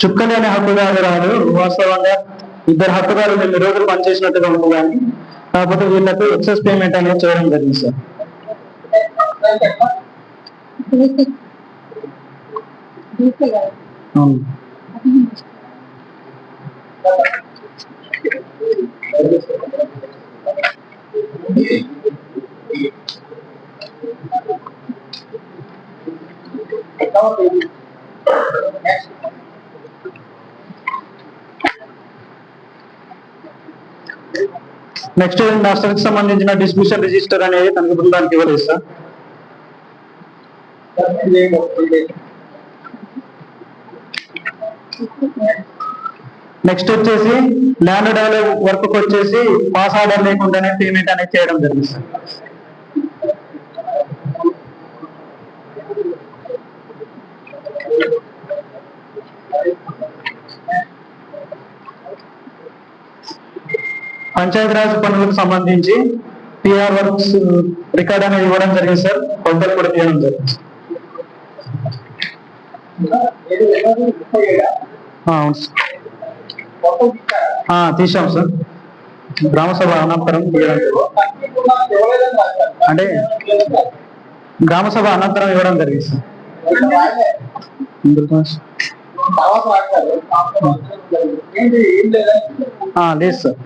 చుక్కలేని హక్కుదారురాలు వాస్తవంగా ఇద్దరు హక్కుదారులు 2 రోజులు పనిచేసినట్టుగా ఉంది, కానీ కాకపోతే వీళ్ళకు ఎక్సెస్ పేమెంట్ అనేది చేయడం జరిగింది సార్. నెక్స్ట్ నర్సరీకి సంబంధించిన డిస్ట్రిబ్యూషన్ రిజిస్టర్ అనేది తనకి బృందానికి ఇవ్వలేదు సార్. నెక్స్ట్ వచ్చేసి ల్యాండ్ డెవలప్ వర్క్ వచ్చేసి పాస్ ఆర్డర్ లేకుండానే పేమెంట్ అనేది చేయడం జరిగింది సార్. పంచాయతీరాజ్ పనులకు సంబంధించి పిఆర్ వర్క్స్ రికార్డ్ అనేది ఇవ్వడం జరిగింది సార్. కొలతలు కూడా తీయడం జరిగింది. అవును సార్, తీసాం సార్. గ్రామసభ అనంతరం అంటే గ్రామసభ అనంతరం ఇవ్వడం జరిగింది సార్. లేదు సార్.